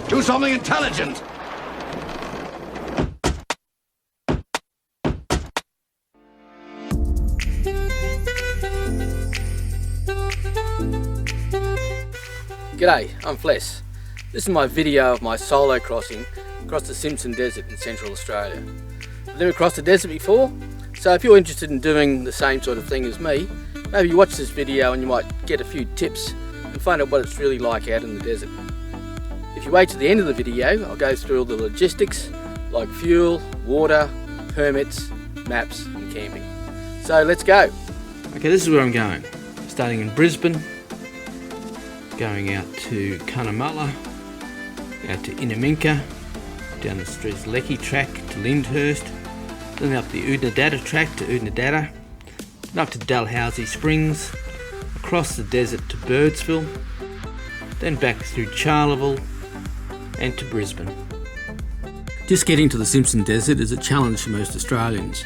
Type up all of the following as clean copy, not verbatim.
Do something intelligent! G'day, I'm Fless. This is my video of my solo crossing across the Simpson Desert in Central Australia. I've never crossed the desert before, so if you're interested in doing the same sort of thing as me, maybe you watch this video and you might get a few tips and find out what it's really like out in the desert. If you wait to the end of the video, I'll go through all the logistics like fuel, water, permits, maps and camping. So let's go. Okay, this is where I'm going. Starting in Brisbane, going out to Cunnamulla, out to Inaminka, down the Strzelecki track to Lyndhurst, then up the Oodnadatta track to Oodnadatta, and up to Dalhousie Springs, across the desert to Birdsville, then back through Charleville and to Brisbane. Just getting to the Simpson Desert is a challenge for most Australians.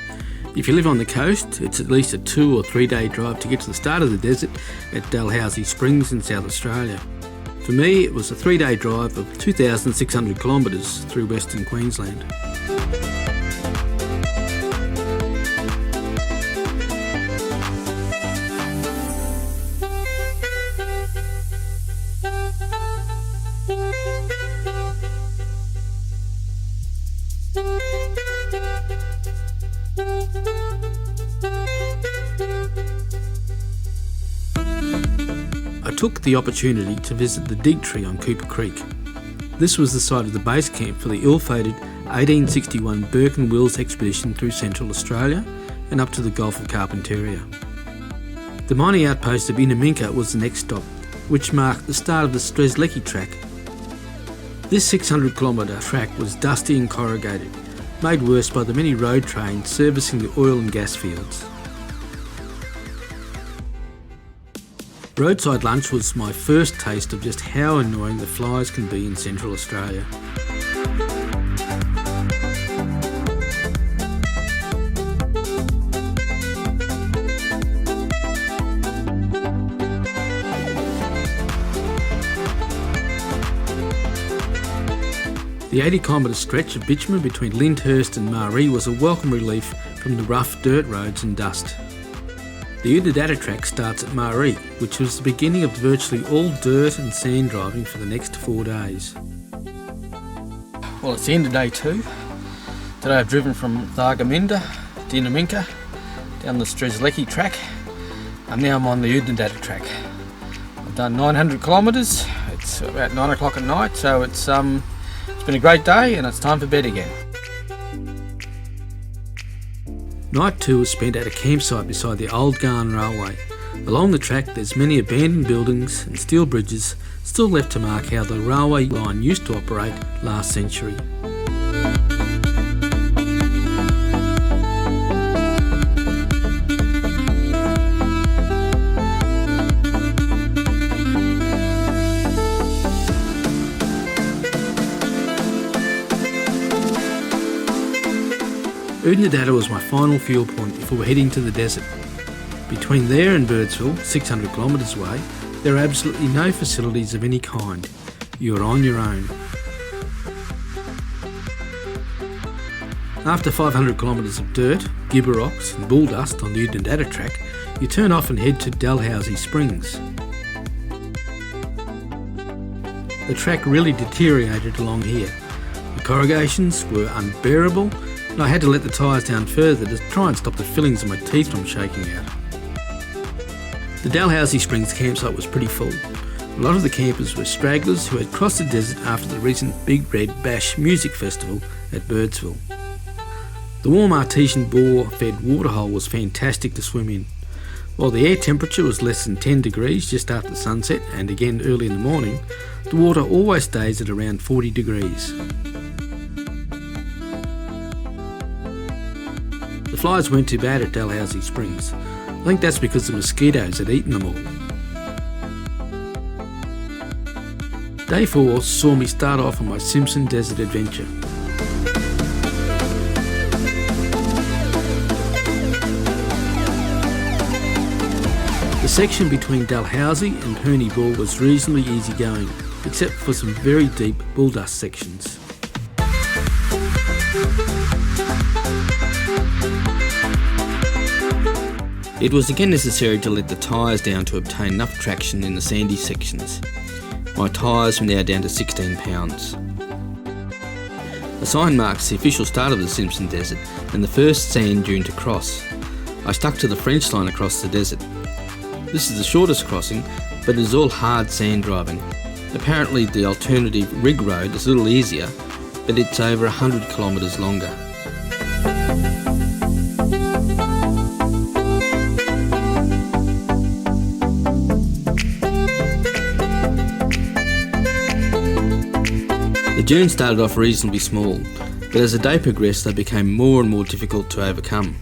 If you live on the coast, it's at least a 2 or 3 day drive to get to the start of the desert at Dalhousie Springs in South Australia. For me, it was a 3 day drive of 2,600 kilometres through Western Queensland. I took the opportunity to visit the Dig Tree on Cooper Creek. This was the site of the base camp for the ill-fated 1861 Burke and Wills expedition through Central Australia and up to the Gulf of Carpentaria. The mining outpost of Inaminka was the next stop, which marked the start of the Strzelecki track. This 600 kilometre track was dusty and corrugated, made worse by the many road trains servicing the oil and gas fields. Roadside lunch was my first taste of just how annoying the flies can be in Central Australia. The 80 kilometre stretch of bitumen between Lyndhurst and Maree was a welcome relief from the rough dirt roads and dust. The Oodnadatta track starts at Maree, which was the beginning of virtually all dirt and sand driving for the next 4 days. Well, it's the end of day 2. Today I've driven from Thargomindah to Inaminka, down the Strzelecki track, and now I'm on the Oodnadatta track. I've done 900 kilometres, it's about 9 o'clock at night, so it's been a great day and it's time for bed again. Night 2 was spent at a campsite beside the old Garn Railway. Along the track there's many abandoned buildings and steel bridges still left to mark how the railway line used to operate last century. Oodnadatta was my final fuel point before heading to the desert. Between there and Birdsville, 600 kilometres away, there are absolutely no facilities of any kind. You are on your own. After 500 kilometres of dirt, gibber rocks and bull dust on the Oodnadatta track, you turn off and head to Dalhousie Springs. The track really deteriorated along here. The corrugations were unbearable, and I had to let the tyres down further to try and stop the fillings of my teeth from shaking out. The Dalhousie Springs campsite was pretty full. A lot of the campers were stragglers who had crossed the desert after the recent Big Red Bash music festival at Birdsville. The warm artesian bore-fed waterhole was fantastic to swim in. While the air temperature was less than 10 degrees just after sunset and again early in the morning, the water always stays at around 40 degrees. The flies weren't too bad at Dalhousie Springs. I think that's because the mosquitoes had eaten them all. Day 4 saw me start off on my Simpson Desert adventure. The section between Dalhousie and Herney Ball was reasonably easy going. except for some very deep bull dust sections. It was again necessary to let the tyres down to obtain enough traction in the sandy sections. My tyres were now down to 16 pounds. The sign marks the official start of the Simpson Desert and the first sand dune to cross. I stuck to the French line across the desert. This is the shortest crossing, but it is all hard sand driving. Apparently the alternative rig road is a little easier, but it's over 100 kilometres longer. The dunes started off reasonably small, but as the day progressed they became more and more difficult to overcome.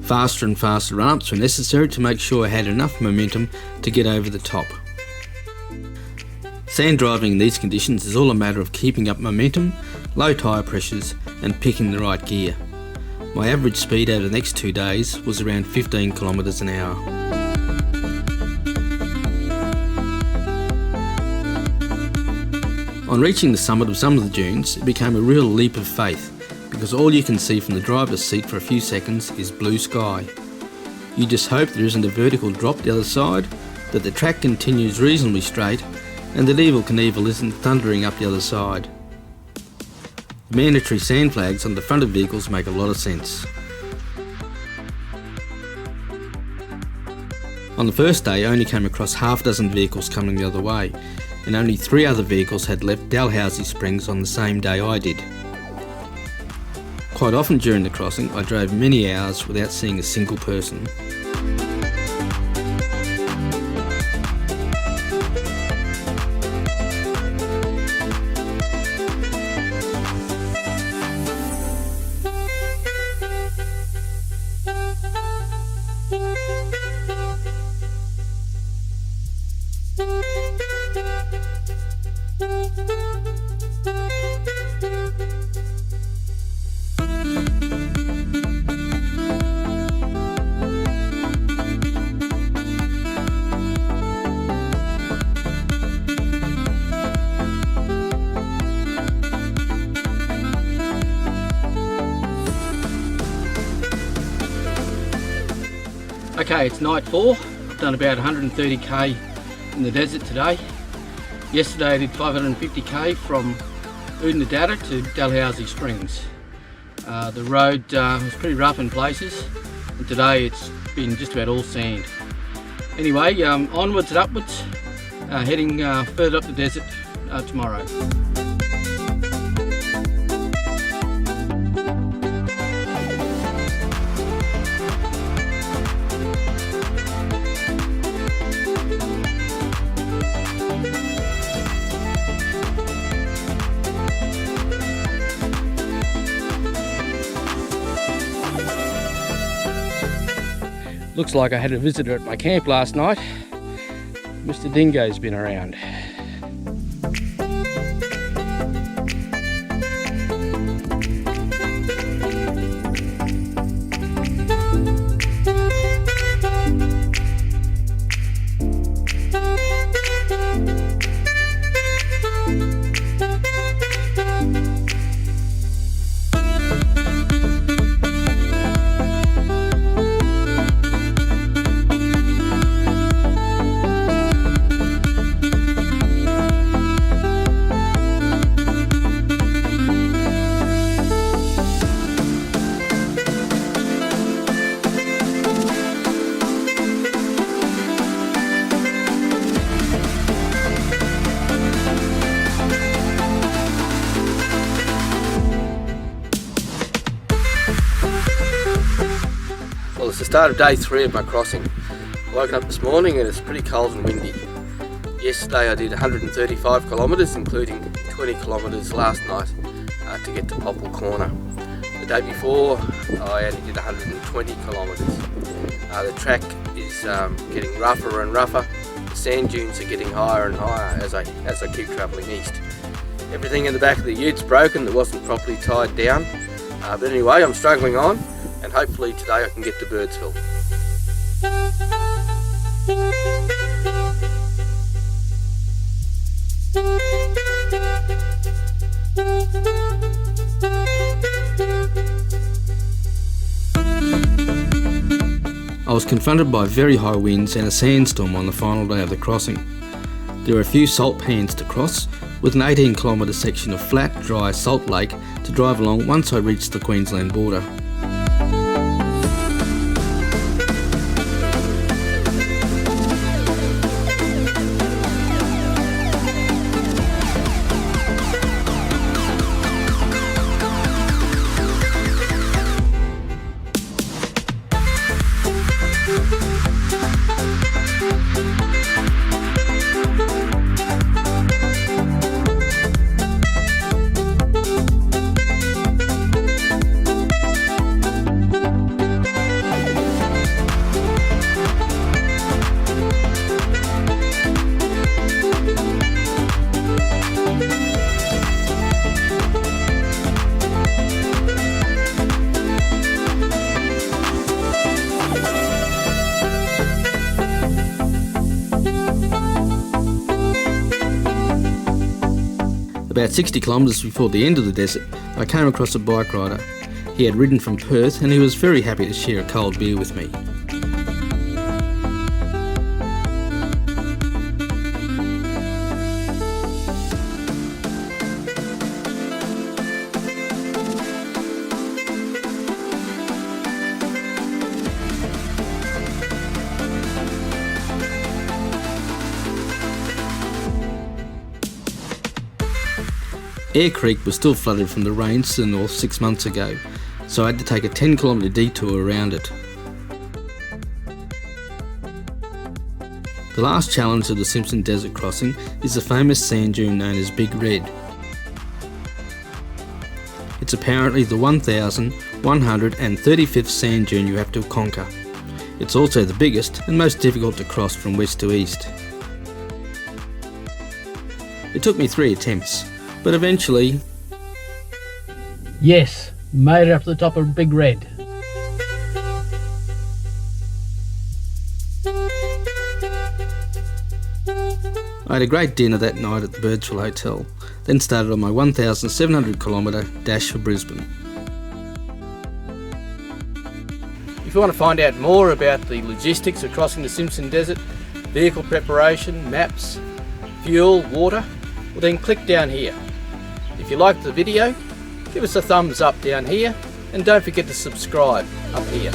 Faster and faster run-ups were necessary to make sure I had enough momentum to get over the top. Sand driving in these conditions is all a matter of keeping up momentum, low tyre pressures and picking the right gear. My average speed over the next 2 days was around 15 kilometres an hour. On reaching the summit of some of the dunes, it became a real leap of faith because all you can see from the driver's seat for a few seconds is blue sky. You just hope there isn't a vertical drop the other side, that the track continues reasonably straight and that Evel Knievel isn't thundering up the other side. The mandatory sand flags on the front of vehicles make a lot of sense. On the first day I only came across half a dozen vehicles coming the other way, and only 3 other vehicles had left Dalhousie Springs on the same day I did. Quite often during the crossing I drove many hours without seeing a single person. Okay, it's night 4. I've done about 130k in the desert today. Yesterday I did 550k from Oodnadatta to Dalhousie Springs. The road was pretty rough in places, and today it's been just about all sand. Anyway, onwards and upwards, heading further up the desert tomorrow. Looks like I had a visitor at my camp last night. Mr. Dingo's been around. Well, it's the start of day 3 of my crossing. I woke up this morning and it's pretty cold and windy. Yesterday I did 135 kilometres, including 20 kilometres last night to get to Popple Corner. The day before I only did 120 kilometres. The track is getting rougher and rougher. The sand dunes are getting higher and higher as I keep travelling east. Everything in the back of the utes broken that wasn't properly tied down. But anyway, I'm struggling on, and hopefully today I can get to Birdsville. I was confronted by very high winds and a sandstorm on the final day of the crossing. There were a few salt pans to cross, with an 18-kilometre section of flat, dry salt lake to drive along once I reached the Queensland border. About 60 kilometres before the end of the desert, I came across a bike rider. He had ridden from Perth and he was very happy to share a cold beer with me. Eyre Creek was still flooded from the rains to the north 6 months ago, so I had to take a 10-kilometre detour around it. The last challenge of the Simpson Desert crossing is the famous sand dune known as Big Red. It's apparently the 1,135th sand dune you have to conquer. It's also the biggest and most difficult to cross from west to east. It took me 3 attempts. But eventually... Yes, made it up to the top of Big Red. I had a great dinner that night at the Birdsville Hotel, then started on my 1,700 kilometre dash for Brisbane. If you want to find out more about the logistics of crossing the Simpson Desert, vehicle preparation, maps, fuel, water, well then click down here. If you liked the video, give us a thumbs up down here and don't forget to subscribe up here.